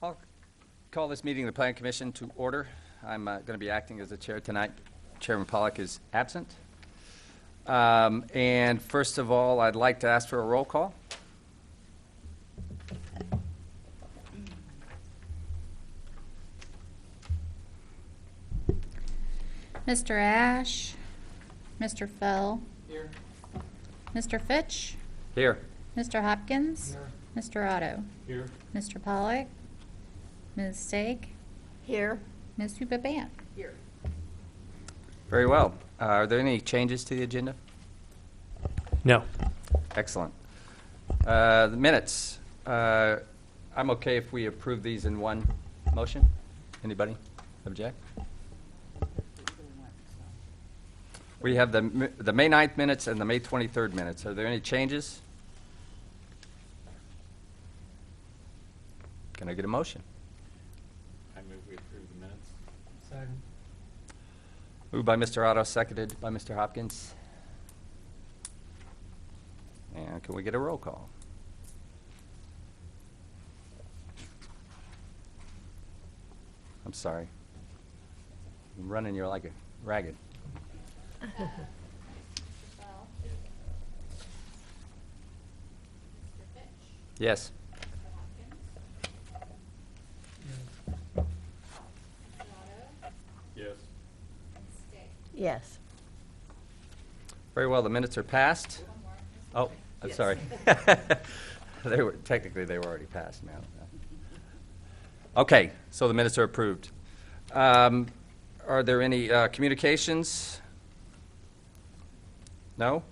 I'll call this meeting of the Planning Commission to order. I'm going to be acting as the chair tonight. Chairman Pollack is absent. And first of all, I'd like to ask for a roll call. Mr. Ash, Mr. Fell, Here. Mr. Fitch, Here. Mr. Hopkins, Here. Mr. Otto, Here. Mr. Pollack, Ms. Stake, Here. Ms. Hoopa Bant. Here. Very well. Are there any changes to the agenda? No. Excellent. The minutes. I'm okay if we approve these in one motion. Anybody object? We have the May 9th minutes and the May 23rd minutes. Are there any changes? Can I get a motion? I move we approve the minutes. Second. Moved by Mr. Otto, seconded by Mr. Hopkins. And can we get a roll call? I'm sorry. I'm running you like a ragged. Yes. Yes. Yes. Very well, the minutes are passed. Oh, I'm Yes. sorry. Technically, they were already passed now. Okay, so the minutes are approved. Are there any communications? No?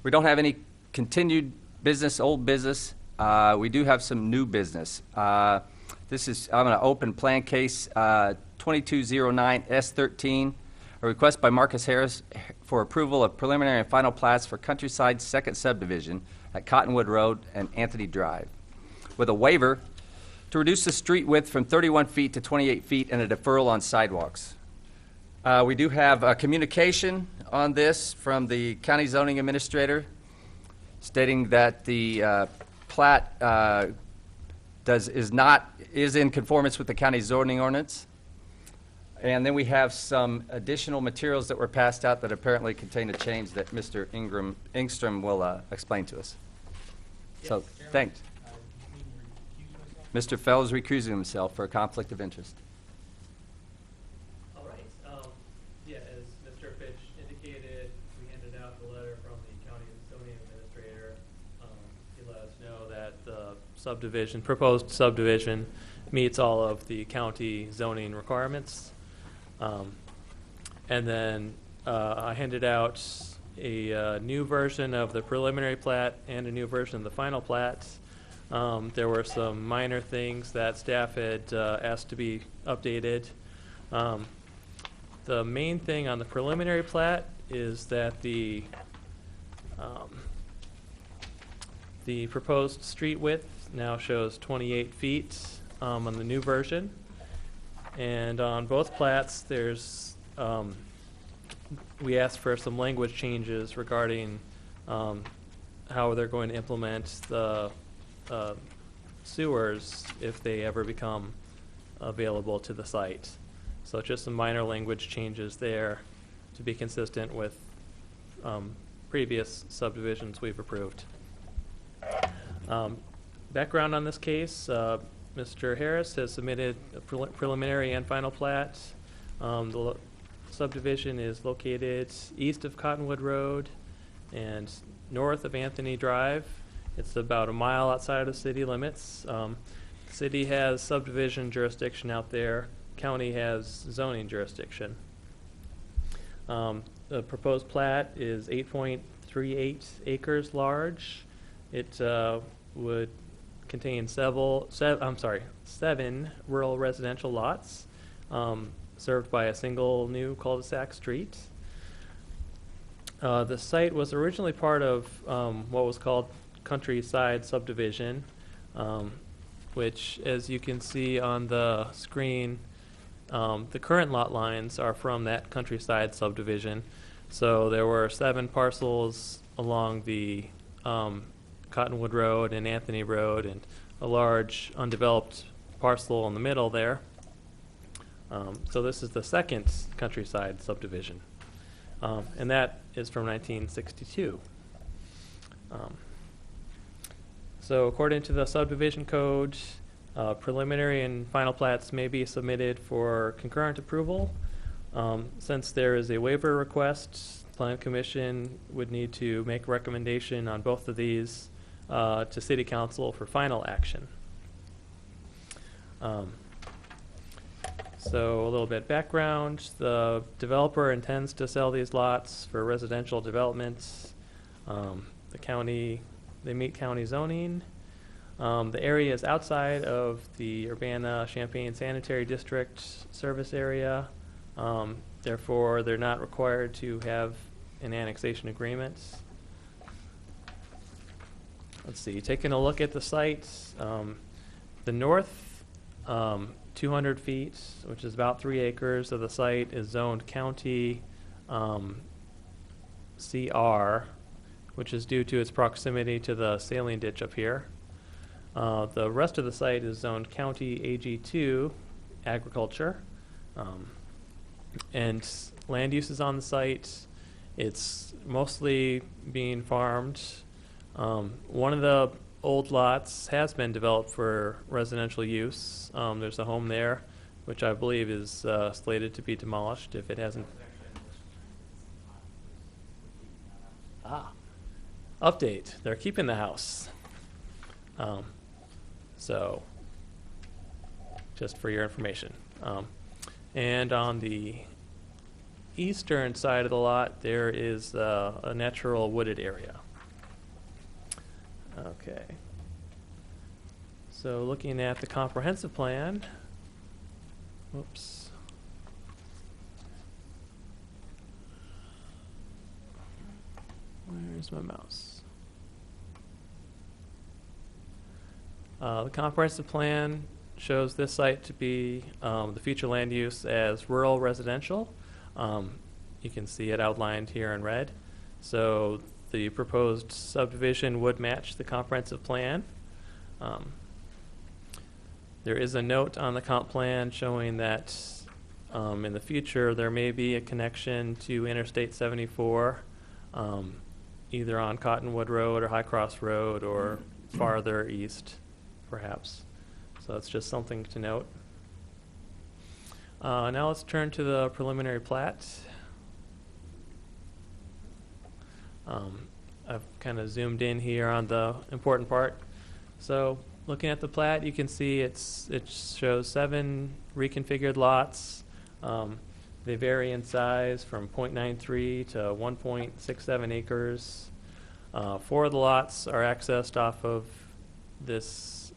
We don't have any continued business, old business. We do have some new business. I'm going to open plan case 2209S13, a request by Marcus Harris for approval of preliminary and final plats for Countryside Second Subdivision at Cottonwood Road and Anthony Drive, with a waiver to reduce the street width from 31 feet to 28 feet and a deferral on sidewalks. We do have a communication on this from the county zoning administrator stating that the plat is in conformance with the county zoning ordinance. And then we have some additional materials that were passed out that apparently contain a change that Mr. Ingstrom will explain to us. So, thanks. Mr. Fell is recusing himself for a conflict of interest. All right. Yeah, as Mr. Fitch indicated, we handed out the letter from the county zoning administrator. He let us know that the proposed subdivision meets all of the county zoning requirements. And then I handed out a new version of the preliminary plat and a new version of the final plat. There were some minor things that staff had asked to be updated. The main thing on the preliminary plat is that the proposed street width now shows 28 feet on the new version. And on both plats, we asked for some language changes regarding how they're going to implement the sewers if they ever become available to the site. So just some minor language changes there to be consistent with previous subdivisions we've approved. Background on this case, Mr. Harris has submitted a preliminary and final plat. The subdivision is located east of Cottonwood Road and north of Anthony Drive. It's about a mile outside of city limits. The city has subdivision jurisdiction out there. County has zoning jurisdiction. The proposed plat is 8.38 acres large. It would contain seven rural residential lots served by a single new cul-de-sac street. The site was originally part of what was called Countryside Subdivision, which, as you can see on the screen, the current lot lines are from that Countryside Subdivision. So there were 7 parcels along the Cottonwood Road and Anthony Road, and a large undeveloped parcel in the middle there. So this is the second countryside subdivision, and that is from 1962. So according to the subdivision code, preliminary and final plats may be submitted for concurrent approval. Since there is a waiver request, Plan Commission would need to make a recommendation on both of these to City Council for final action. So a little bit background, the developer intends to sell these lots for residential developments. They meet county zoning. The area is outside of the Urbana-Champaign Sanitary District service area. Therefore, they're not required to have an annexation agreement. Let's see, taking a look at the sites, the north 200 feet, which is about 3 acres of the site, is zoned county CR, which is due to its proximity to the saline ditch up here. The rest of the site is zoned county AG2, agriculture. And land uses on the site, it's mostly being farmed. One of the old lots has been developed for residential use. There's a home there, which I believe is slated to be demolished if it hasn't. Update, they're keeping the house. So, just for your information. And on the eastern side of the lot, there is a natural wooded area. Okay. So looking at the comprehensive plan, whoops. Where's my mouse? The comprehensive plan shows this site to be the future land use as rural residential. You can see it outlined here in red. So the proposed subdivision would match the comprehensive plan. There is a note on the comp plan showing that in the future there may be a connection to Interstate 74, either on Cottonwood Road or High Cross Road or farther east, perhaps. So that's just something to note. Now let's turn to the preliminary plat. I've kind of zoomed in here on the important part. So looking at the plat, you can see it shows 7 reconfigured lots. They vary in size from 0.93 to 1.67 acres. 4 of the lots are accessed off of this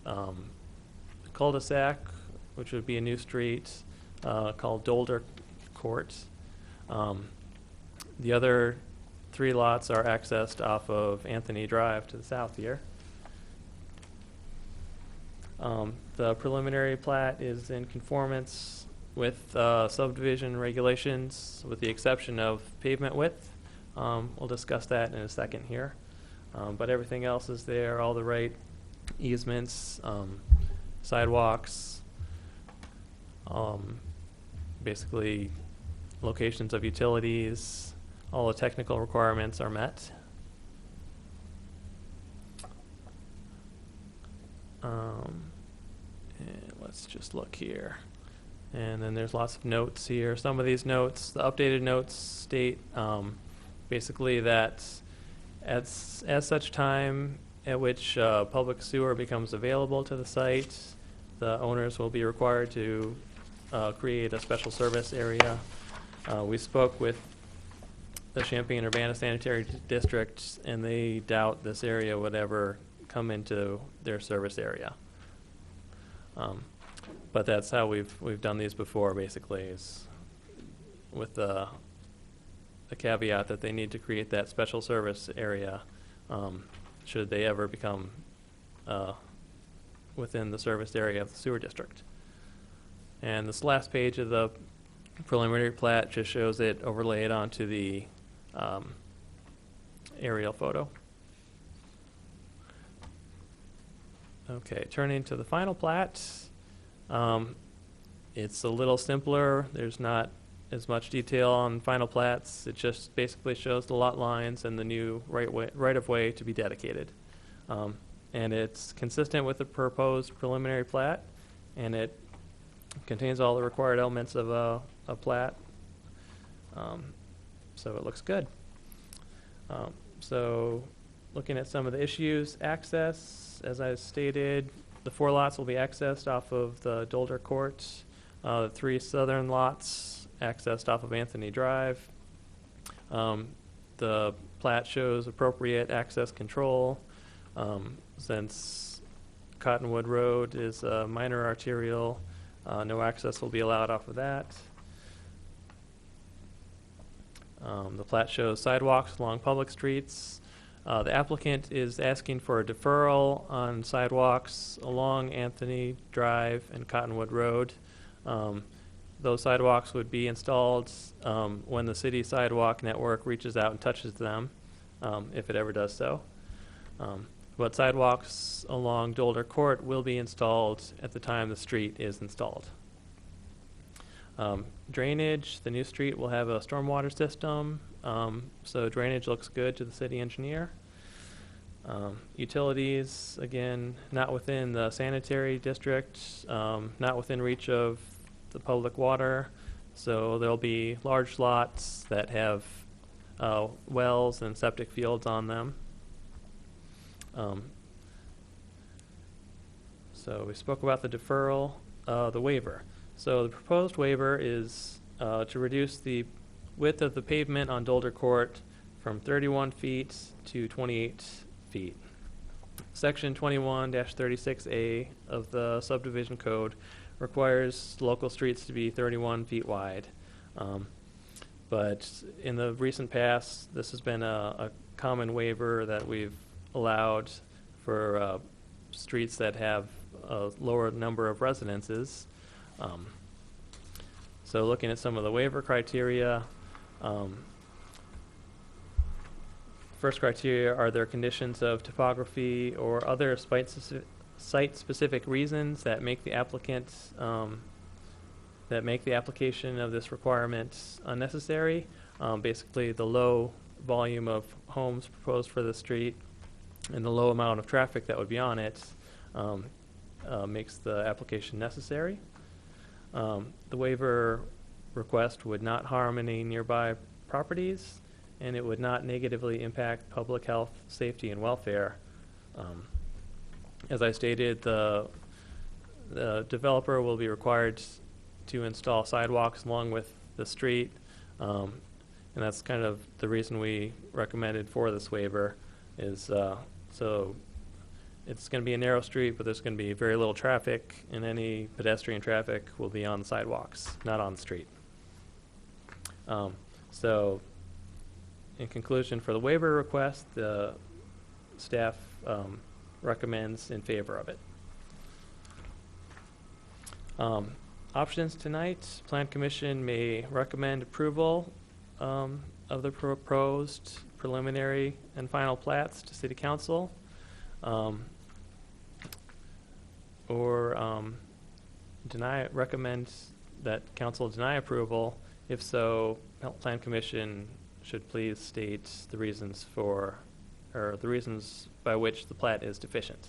cul-de-sac, which would be a new street called Dolder Court. The other 3 lots are accessed off of Anthony Drive to the south here. The preliminary plat is in conformance with subdivision regulations, with the exception of pavement width. We'll discuss that in a second here. But everything else is there, all the right easements, sidewalks, basically locations of utilities, all the technical requirements are met. And let's just look here. And then there's lots of notes here. Some of these notes, the updated notes state basically that at such time at which public sewer becomes available to the site, the owners will be required to create a special service area. We spoke with the Champaign-Urbana Sanitary District, and they doubt this area would ever come into their service area. But that's how we've done these before, basically, is with the caveat that they need to create that special service area should they ever become within the service area of the sewer district. And this last page of the preliminary plat just shows it overlaid onto the aerial photo. Okay, turning to the final plat. It's a little simpler. There's not as much detail on final plats. It just basically shows the lot lines and the new right of way to be dedicated. And it's consistent with the proposed preliminary plat, and it contains all the required elements of a plat. So it looks good. So looking at some of the issues, access, as I stated, the 4 lots will be accessed off of the Dolder Court. The 3 southern lots accessed off of Anthony Drive. The plat shows appropriate access control, since Cottonwood Road is a minor arterial. No access will be allowed off of that. The plat shows sidewalks along public streets. The applicant is asking for a deferral on sidewalks along Anthony Drive and Cottonwood Road. Those sidewalks would be installed when the city sidewalk network reaches out and touches them, if it ever does so. But sidewalks along Dolder Court will be installed at the time the street is installed. Drainage, the new street will have a stormwater system, so drainage looks good to the city engineer. Utilities, again, not within the sanitary district, not within reach of the public water, so there'll be large lots that have wells and septic fields on them. So we spoke about the deferral, the waiver. So the proposed waiver is to reduce the width of the pavement on Dolder Court from 31 feet to 28 feet. Section 21-36A of the subdivision code requires local streets to be 31 feet wide. But in the recent past, this has been a common waiver that we've allowed for streets that have a lower number of residences. So looking at some of the waiver criteria, first criteria, are there conditions of topography or other site-specific reasons that make the applicant that make the application of this requirement unnecessary? Basically, the low volume of homes proposed for the street and the low amount of traffic that would be on it makes the application necessary. The waiver request would not harm any nearby properties, and it would not negatively impact public health, safety, and welfare. As I stated, the developer will be required to install sidewalks along with the street, and that's kind of the reason we recommended for this waiver is so it's going to be a narrow street, but there's going to be very little traffic, and any pedestrian traffic will be on the sidewalks, not on the street. So in conclusion, for the waiver request, the staff recommends in favor of it. Options tonight, Plan Commission may recommend approval of the proposed preliminary and final plats to City Council, or recommend that Council deny approval. If so, Plan Commission should please state the reasons for, or the reasons by which the plat is deficient.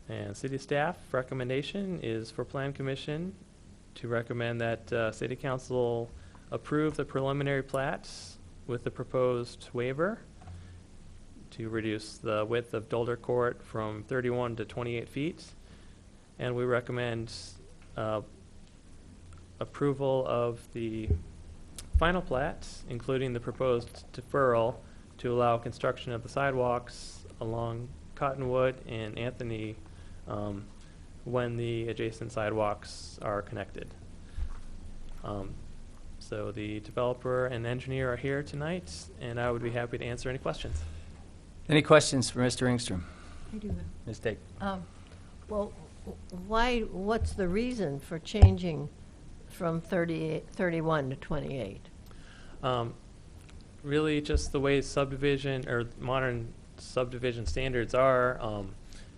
And City staff recommendation is for Plan Commission to recommend that City Council approve the preliminary plats with the proposed waiver to reduce the width of Dolder Court from 31 to 28 feet. And we recommend approval of the final plat, including the proposed deferral to allow construction of the sidewalks along Cottonwood and Anthony when the adjacent sidewalks are connected. So the developer and engineer are here tonight, and I would be happy to answer any questions. Any questions for Mr. Engstrom? I do. Ms. Dake? Well, what's the reason for changing from 31 to 28? Really just the way subdivision or modern subdivision standards are.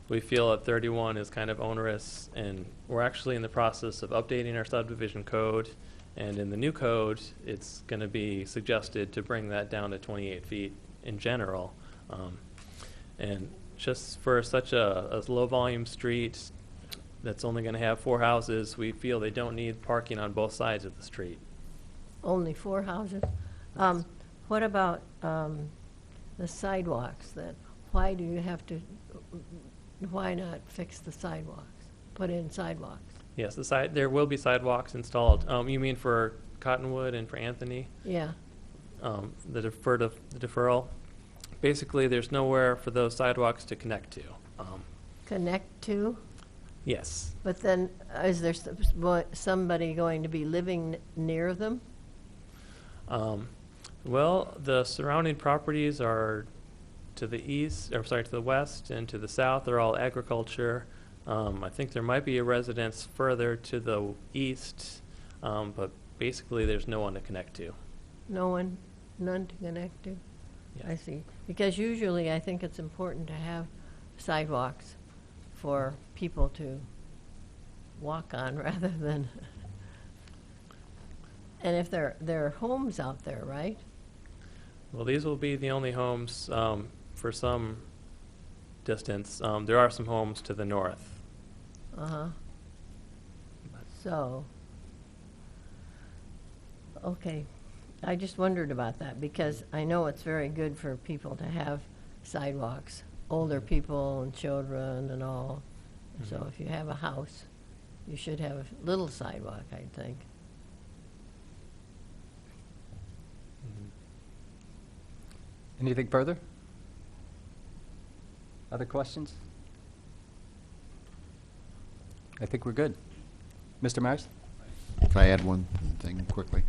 we feel that 31 is kind of onerous, and we're actually in the process of updating our subdivision code. And in the new code, it's going to be suggested to bring that down to 28 feet in general. And just for such a low-volume street that's only going to have 4 houses, we feel they don't need parking on both sides of the street. Only 4 houses? What about the sidewalks then? Why do you have to, why not fix the sidewalks, put in sidewalks? Yes, there will be sidewalks installed. You mean for Cottonwood and for Anthony? Yeah, The deferral? Basically, there's nowhere for those sidewalks to connect to. connect to, Yes. but then is there somebody going to be living near them? Well, the surrounding properties are to the east, or sorry, to the west and to the south. They're all agriculture. I think there might be a residence further to the east, but basically there's no one to connect to. No one, none to connect to? I Yes. see. Because usually I think it's important to have sidewalks for people to walk on rather than, and if there are homes out there, right? Well, these will be the only homes for some distance. There are some homes to the north. Uh-huh. So, okay. I just wondered about that because I know it's very good for people to have sidewalks, older people and children and all. So if you have a house, you should have a little sidewalk, I think. Anything further? Other questions? I think we're good. Mr. Myers? Can I add one thing quickly?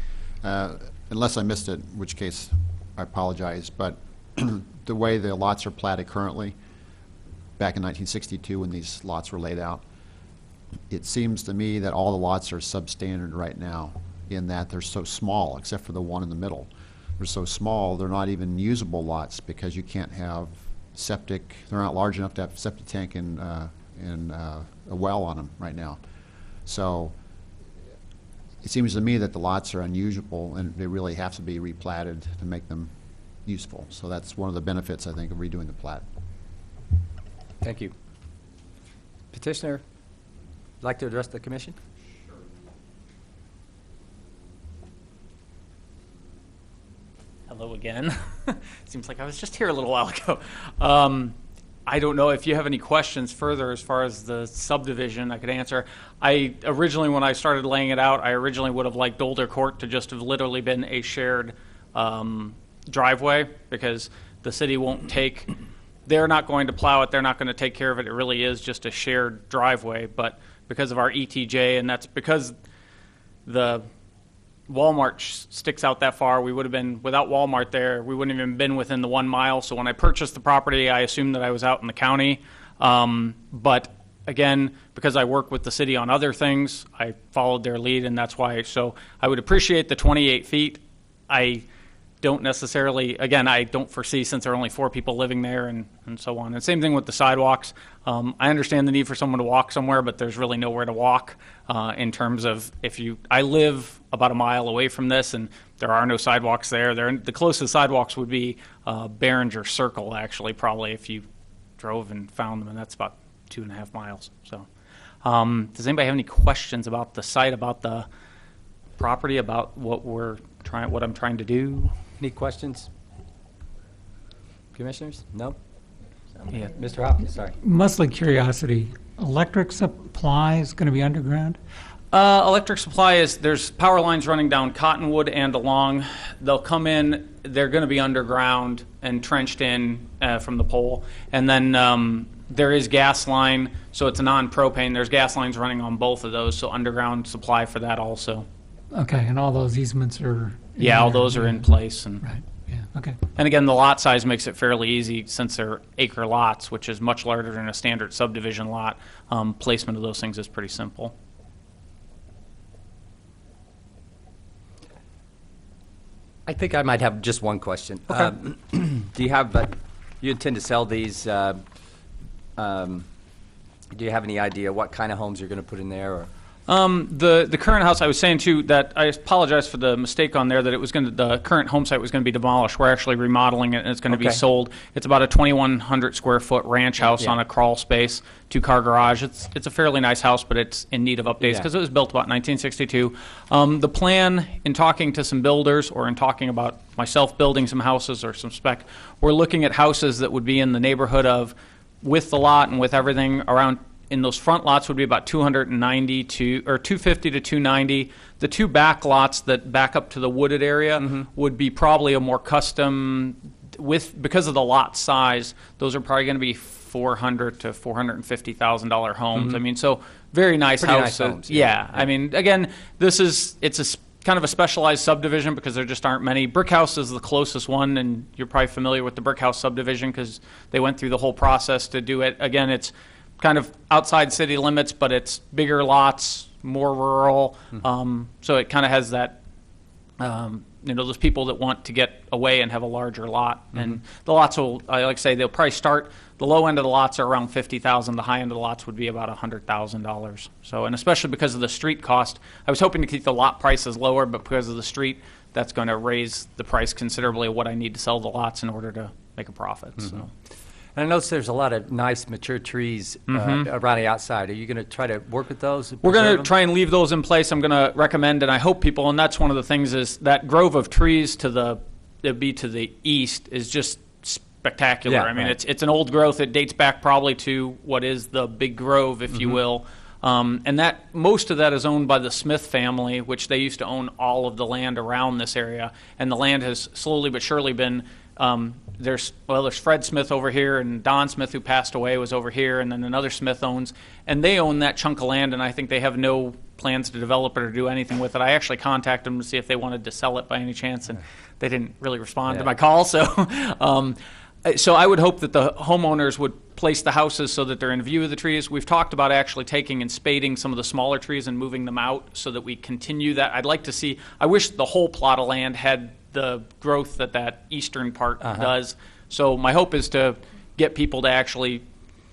Unless I missed it, in which case I apologize, but the way the lots are platted currently, back in 1962 when these lots were laid out, it seems to me that all the lots are substandard right now in that they're so small, except for the one in the middle. They're so small, they're not even usable lots because you can't have septic, they're not large enough to have a septic tank and a well on them right now. So it seems to me that the lots are unusable and they really have to be replatted to make them useful. So that's one of the benefits, I think, of redoing the plat. Thank you. Petitioner, like to address the commission? Hello again. Seems like I was just here a little while ago. I don't know if you have any questions further as far as the subdivision I could answer. I originally, when I started laying it out, I originally would have liked Boulder Court to just have literally been a shared driveway because the city won't take, they're not going to plow it, they're not going to take care of it. It really is just a shared driveway. But because of our ETJ, and that's because the Walmart sticks out that far, we would have been, without Walmart there, we wouldn't even been within the 1 mile. So when I purchased the property, I assumed that I was out in the county. But again, because I work with the city on other things, I followed their lead, and that's why. So I would appreciate the 28 feet. I don't necessarily, again, I don't foresee, since there are only 4 people living there and so on. And same thing with the sidewalks. I understand the need for someone to walk somewhere, but there's really nowhere to walk in terms of I live about 1 mile away from this, and there are no sidewalks there. The closest sidewalks would be Behringer Circle, actually, probably if you drove and found them, and that's about 2.5 miles. So does anybody have any questions about the site, about the property, about what I'm trying to do? Any questions? Commissioners? No? Yeah, Mr. Hopkins, sorry. Mostly curiosity. Electric supply is going to be underground? Electric supply there's power lines running down Cottonwood and along. They'll come in, they're going to be underground and trenched in from the pole. And then there is gas line, so it's a non-propane. There's gas lines running on both of those, so underground supply for that also. Okay, and all those easements are... Yeah, all those are in place. And Right, yeah, okay. And again, the lot size makes it fairly easy since they're acre lots, which is much larger than a standard subdivision lot. Placement of those things is pretty simple. I think I might have just one question. Okay. Do you intend to sell these Do you have any idea what kind of homes you're going to put in there? Or? The current house, I was saying too, that I apologize for the mistake on there, that it was going to, the current home site was going to be demolished. We're actually remodeling it, and it's going to be Okay. sold. It's about a 2,100 square foot ranch house Yeah. on a crawl space, 2-car garage. It's a fairly nice house, but it's in need of updates Yeah. because it was built about 1962. The plan, in talking to some builders or in talking about myself building some houses or some spec, we're looking at houses that would be in the neighborhood of, with the lot and with everything around, in those front lots would be about 290 to, or 250 to 290. The two back lots that back up to the wooded area would be probably a more custom, because of the lot size, those are probably going to be $400,000 to $450,000 homes. I mean, so very nice Pretty nice houses. homes, yeah. I mean, again, it's kind of a specialized subdivision because there just aren't many. Brick House is the closest one, and you're probably familiar with the Brick House subdivision because they went through the whole process to do it. Again, it's kind of outside city limits, but it's bigger lots, more rural. So it kind of has that, those people that want to get away and have a larger lot. And the lots will, I like to say, they'll probably start, the low end of the lots are around $50,000. The high end of the lots would be about $100,000. So, and especially because of the street cost, I was hoping to keep the lot prices lower, but because of the street, that's going to raise the price considerably of what I need to sell the lots in order to make a profit. So. And I noticed there's a lot of nice mature trees around the outside. Are you going to try to work with those? We're going to try and leave those in place. I'm going to recommend, and I hope people, and that's one of the things, is that grove of trees to the east is just spectacular. Yeah, I mean, right. it's an old growth. It dates back probably to what is the Big Grove, if you will. And that most of that is owned by the Smith family, which they used to own all of the land around this area. And the land has slowly but surely been there's Fred Smith over here, and Don Smith, who passed away, was over here, and then another Smith owns, and they own that chunk of land, and I think they have no plans to develop it or do anything with it. I actually contacted them to see if they wanted to sell it by any chance, and they didn't really respond to my call. So, so I would hope that the homeowners would place the houses so that they're in view of the trees. We've talked about actually taking and spading some of the smaller trees and moving them out so that we continue that. I'd like to see, I wish the whole plot of land had the growth that eastern part does. So my hope is to get people to actually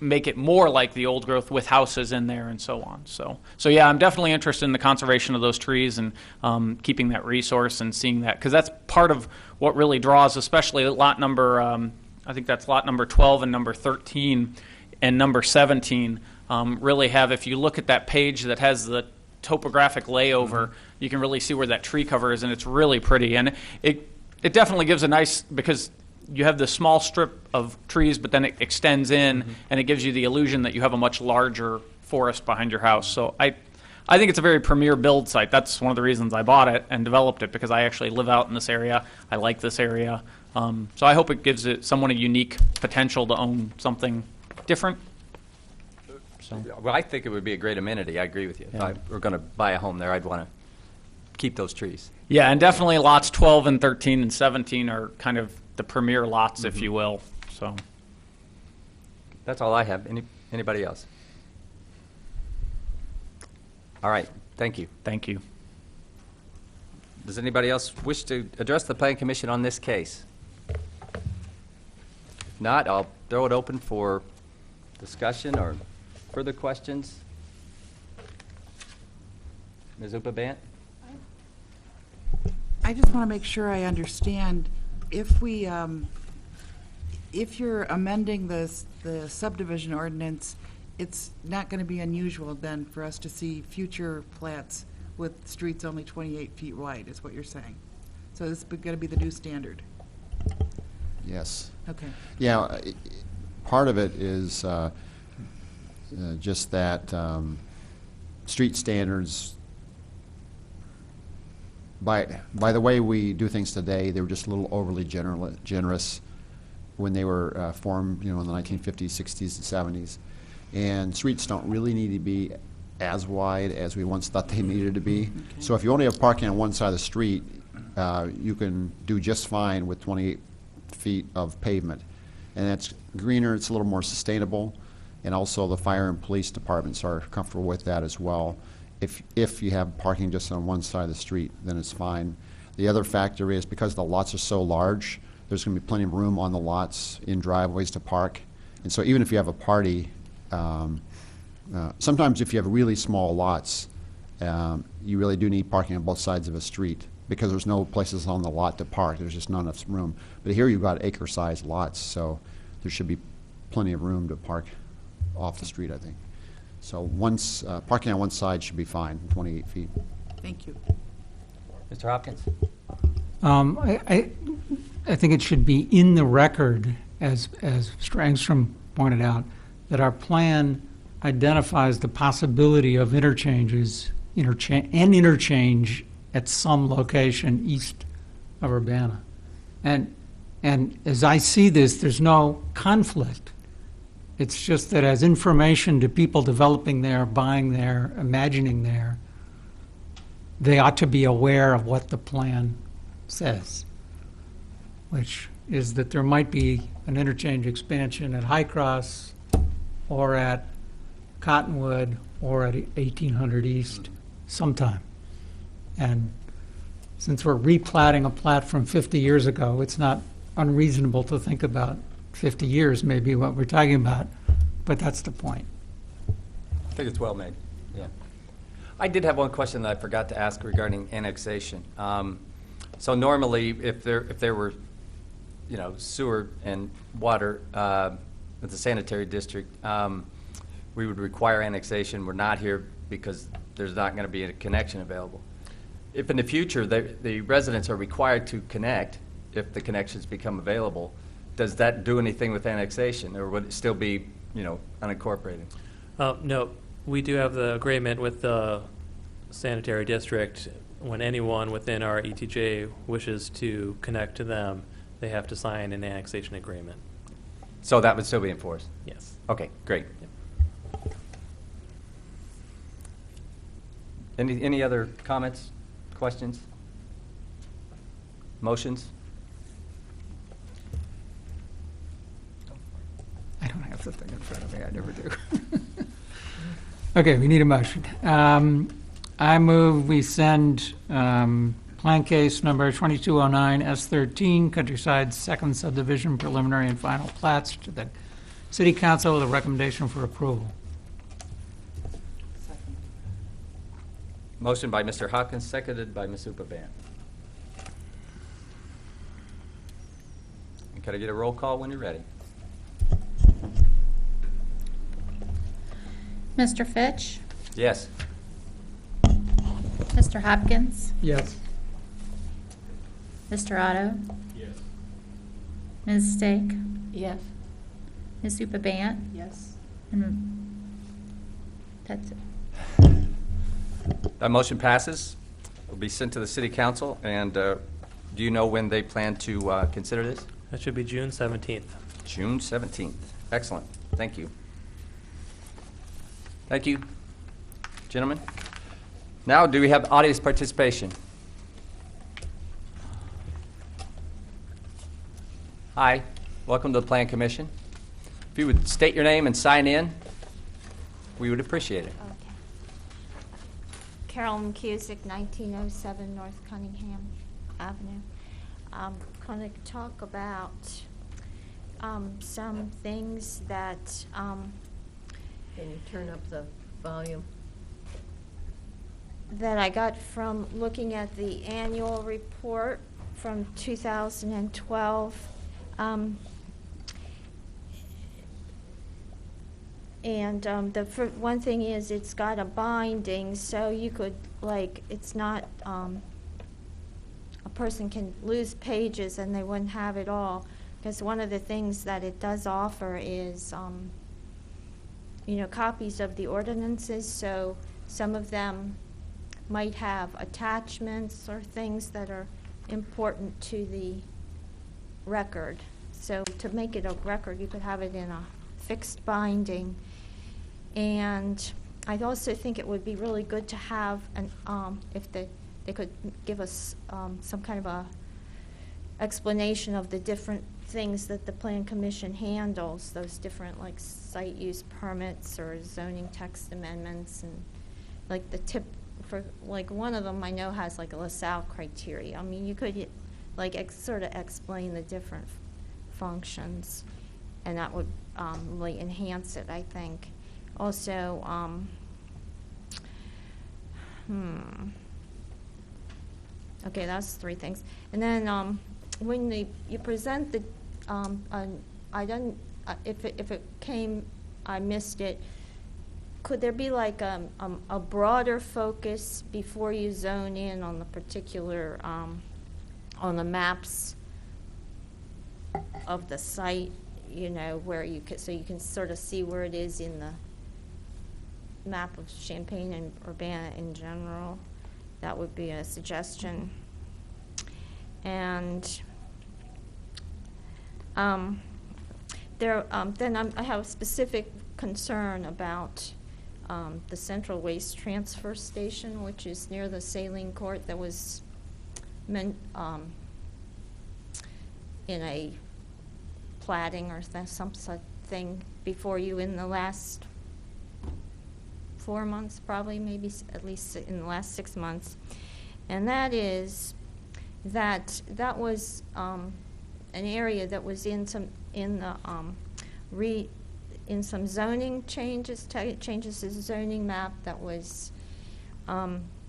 make it more like the old growth with houses in there and so on. So yeah, I'm definitely interested in the conservation of those trees and keeping that resource and seeing that, because that's part of what really draws, especially lot number, I think that's lot number 12 and number 13 and number 17 really have, if you look at that page that has the topographic layover, you can really see where that tree cover is, and it's really pretty. And it definitely gives a nice, because you have this small strip of trees, but then it extends in, and it gives you the illusion that you have a much larger forest behind your house. So I think it's a very premier build site. That's one of the reasons I bought it and developed it, because I actually live out in this area. I like this area. So I hope it gives someone a unique potential to own something different. Well, I think it would be a great amenity. I agree with you. If I were going to buy a home there, I'd want to keep those trees. Yeah, and definitely lots 12 and 13 and 17 are kind of the premier lots, if you will. So That's all I have. Anybody else? All right. Thank you. thank you. Does anybody else wish to address the Plan Commission on this case? If not, I'll throw it open for discussion or further questions. Ms. Upabant? I just want to make sure I understand, if we, if you're amending the subdivision ordinance, it's not going to be unusual then for us to see future plats with streets only 28 feet wide, is what you're saying. So this is going to be the new standard. Yes. Okay. Yeah, part of it is just that street standards, by the way we do things today, they were just a little overly generous when they were formed, in the 1950s, 60s, and 70s. And streets don't really need to be as wide as we once thought they needed to be. So if you only have parking on one side of the street, you can do just fine with 28 feet of pavement. And it's greener, it's a little more sustainable, and also the fire and police departments are comfortable with that as well. If you have parking just on one side of the street, then it's fine. The other factor is, because the lots are so large, there's going to be plenty of room on the lots in driveways to park. And so even if you have a party, Sometimes if you have really small lots, you really do need parking on both sides of a street because there's no places on the lot to park. There's just not enough room. But here you've got acre-sized lots, so there should be plenty of room to park off the street, I think. So once, parking on one side should be fine, 28 feet. Thank you. Mr. Hopkins? I think it should be in the record, as Mr. Engstrom pointed out, that our plan identifies the possibility of interchange at some location east of Urbana. And as I see this, there's no conflict. It's just that as information to people developing there, buying there, imagining there, they ought to be aware of what the plan says, which is that there might be an interchange expansion at High Cross or at Cottonwood or at 1800 East sometime. And since we're replatting a plat from 50 years ago, it's not unreasonable to think about 50 years maybe what we're talking about, but that's the point. I think it's well made. Yeah. I did have one question that I forgot to ask regarding annexation. So normally, if there were, sewer and water with the sanitary district, we would require annexation. We're not here because there's not going to be a connection available. If in the future the residents are required to connect, if the connections become available, does that do anything with annexation, or would it still be, unincorporated? No, we do have the agreement with the sanitary district. When anyone within our ETJ wishes to connect to them, they have to sign an annexation agreement. So that would still be enforced? Yes. Okay, great. Any other comments, questions, motions? I don't have the thing in front of me, I never do. Okay, we need a motion. I move we send plan case number 2209 S13 Countryside Second Subdivision Preliminary and Final Plats to the City Council with a recommendation for approval. Motion by Mr. Hopkins, seconded by Ms. Upaban. Can I get a roll call when you're ready? Mr. Fitch? Yes. Mr. Hopkins? Yes. Mr. Otto? Yes. Ms. Stake? Yes. Ms. Upaban? Yes. And that's it. That motion passes. It will be sent to the City Council, and do you know when they plan to consider this? That should be June 17th. June 17th. Excellent. Thank you. Thank you, gentlemen. Now, do we have audience participation? Hi, welcome to the Plan Commission. If you would state your name and sign in, we would appreciate it. Okay. Carol McCusick, 1907 North Cunningham Avenue. Going to talk about some things that Can you turn up the volume? that I got from looking at the annual report from 2012. One thing is it's got a binding, so you could, it's not, a person can lose pages and they wouldn't have it all. Because one of the things that it does offer is, copies of the ordinances, so some of them might have attachments or things that are important to the record. So to make it a record, you could have it in a fixed binding. And I also think it would be really good to have if they could give us some kind of a explanation of the different things that the Plan Commission handles, those different site use permits or zoning text amendments, and the tip for one of them I know has a LaSalle criteria. I mean, you could sort of explain the different functions, and that would really enhance it, I think. Also, okay, that's three things. And then when you present the, I don't, if it came, I missed it. Could there be like a broader focus before you zone in on the particular, on the maps of the site, you know, where you could, so you can sort of see where it is in the map of Champaign and Urbana in general? That would be a suggestion. And I have a specific concern about the Central Waste Transfer Station, which is near the Saline Court, that was in a platting or some such thing before you in the last 4 months, probably, maybe at least in the last 6 months. And that is that was an area that was in some zoning changes to the zoning map that was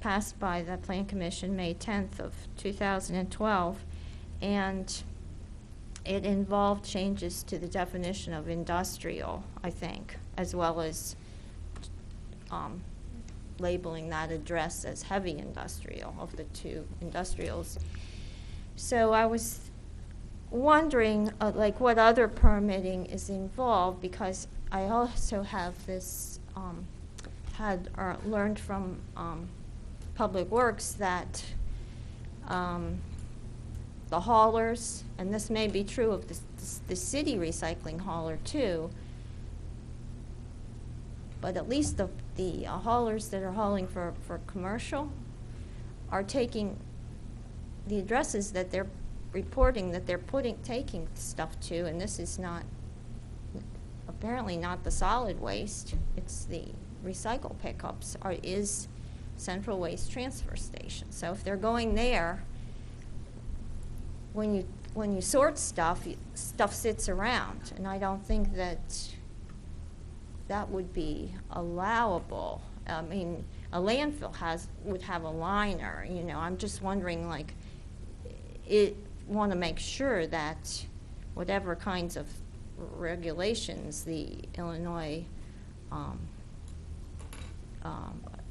passed by the Plan Commission May 10th of 2012, and it involved changes to the definition of industrial, I think, as well as labeling that address as heavy industrial of the two industrials. So I was wondering, like, what other permitting is involved, because I also have this, learned from Public Works that the haulers, and this may be true of the city recycling hauler too, but at least the haulers that are hauling for commercial are taking the addresses that they're reporting that they're taking stuff to, and this is not, apparently not the solid waste, it's the recycle pickups, is Central Waste Transfer Station. So if they're going there, when you sort stuff, stuff sits around, and I don't think that would be allowable. I mean, a landfill would have a liner, you know. I'm just wondering, like, want to make sure that whatever kinds of regulations the Illinois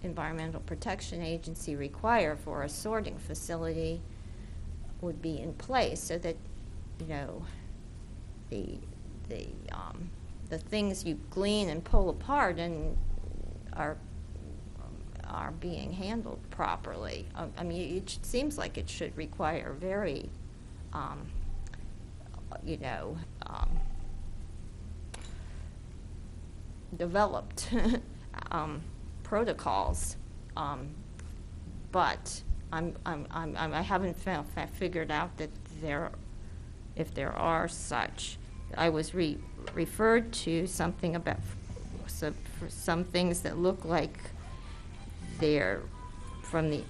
Environmental Protection Agency require for a sorting facility would be in place, so that, you know, the things you glean and pull apart and are being handled properly. I mean, it seems like it should require very, you know, developed protocols, but I haven't figured out that if there are such. I was referred to something about some things that look like they're from the.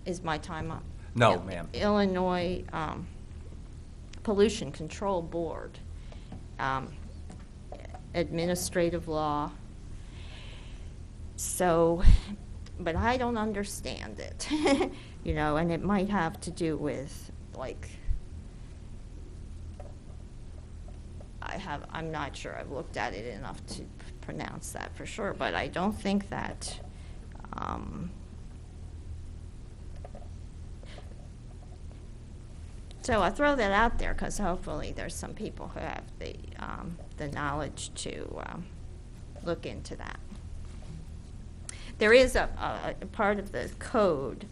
Is my time up? No, ma'am. Illinois Pollution Control Board, administrative law. So, but I don't understand it, you know, and it might have to do with, like, I'm not sure, I've looked at it enough to pronounce that for sure, but I don't think that, so I throw that out there because hopefully there's some people who have the knowledge to look into that. There is a part of the code,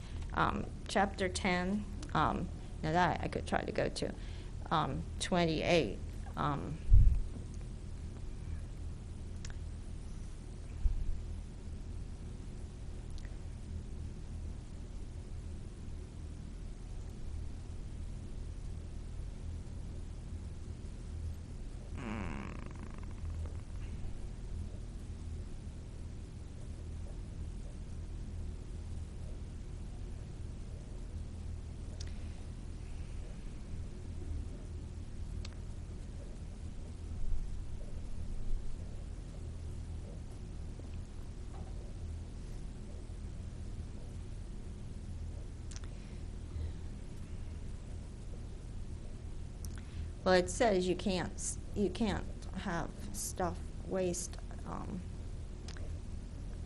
Chapter 10, now that I could try to go to, 28. Well, it says you can't have stuff, waste,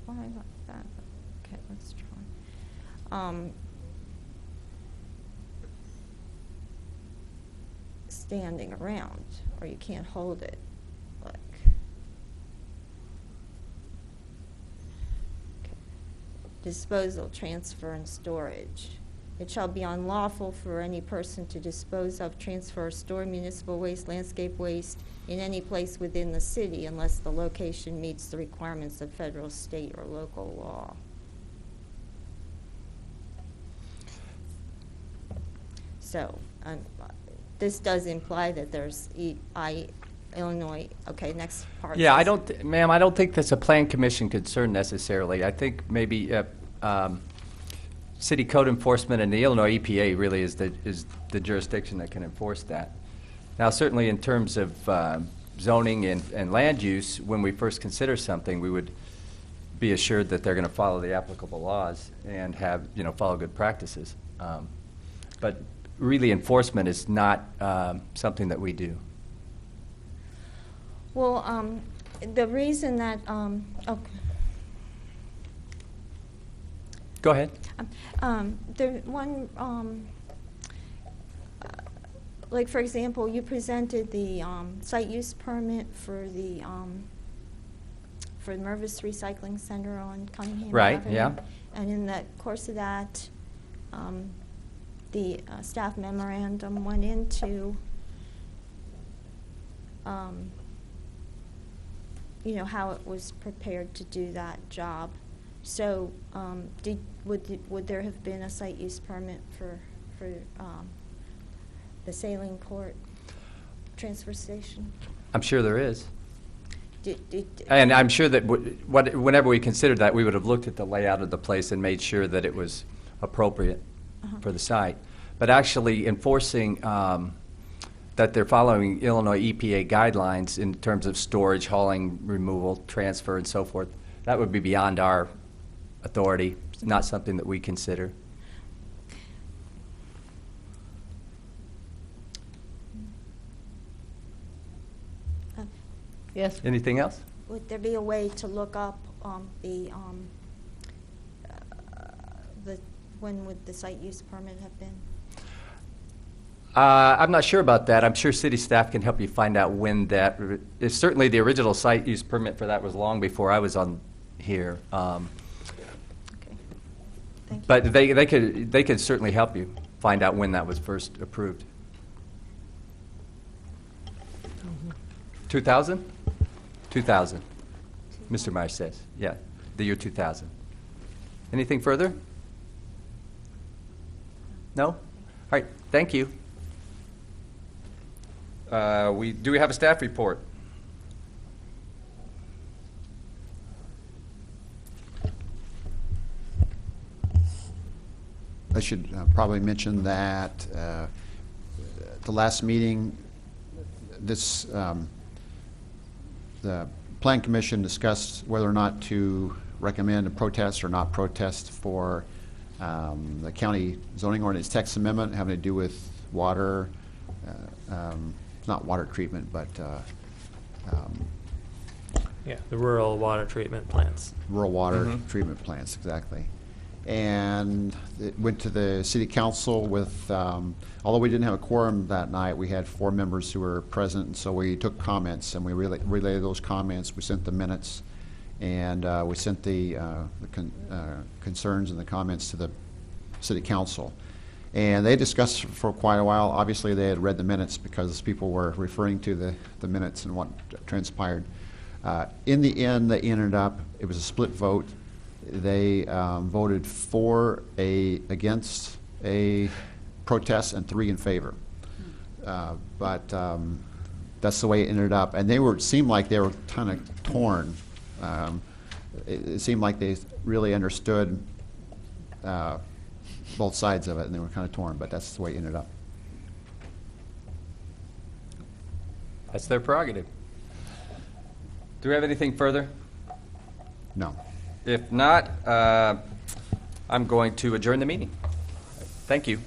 why not that? Okay, let's try. Standing around, or you can't hold it, like. Okay. Disposal, transfer, and storage. It shall be unlawful for any person to dispose of, transfer, or store municipal waste, landscape waste in any place within the city unless the location meets the requirements of federal, state, or local law. So, this does imply that there's Illinois, okay, next part. Yeah, says- ma'am, I don't think that's a plan commission concern necessarily. I think maybe city code enforcement and the Illinois EPA really is the jurisdiction that can enforce that. Now, certainly in terms of zoning and land use, when we first consider something, we would be assured that they're going to follow the applicable laws and have, follow good practices. But really, enforcement is not something that we do. Well, the reason that, okay. Go ahead. The one, like for example, you presented the site use permit for the Mervis Recycling Center on Cunningham Right, Avenue. yeah. And in the course of that, the staff memorandum went into, how it was prepared to do that job. So, would there have been a site use permit for the sailing port transfer station? I'm sure there is. Did And I'm sure that whenever we considered that, we would have looked at the layout of the place and made sure that it was appropriate for the site. But actually enforcing that they're following Illinois EPA guidelines in terms of storage, hauling, removal, transfer, and so forth, that would be beyond our authority. It's not something that we consider. Yes, Anything else? Would there be a way to look up when would the site use permit have been? I'm not sure about that. I'm sure city staff can help you find out when that. Certainly, the original site use permit for that was long before I was on here. Okay. Thank you. But they could certainly help you find out when that was first approved. 2000? 2000. Mr. Meyer says, yeah, the year 2000. Anything further? No? All right, thank you. Do we have a staff report? I should probably mention that at the last meeting, the Plan Commission discussed whether or not to recommend a protest or not protest for the county zoning ordinance text amendment having to do with water, not water treatment, but Yeah, the rural water treatment plants. rural water treatment plants, exactly. And it went to the city council with, although we didn't have a quorum that night, we had 4 members who were present, and so we took comments, and we relayed those comments. We sent the minutes, and we sent the concerns and the comments to the city council. And they discussed for quite a while. Obviously, they had read the minutes because people were referring to the minutes and what transpired. In the end, they ended up, it was a split vote. They voted against a protest and 3 in favor. But that's the way it ended up. And it seemed like they were kind of torn. It seemed like they really understood both sides of it, and they were kind of torn, but that's the way it ended up. That's their prerogative. Do we have anything further? No. If not, I'm going to adjourn the meeting. Thank you.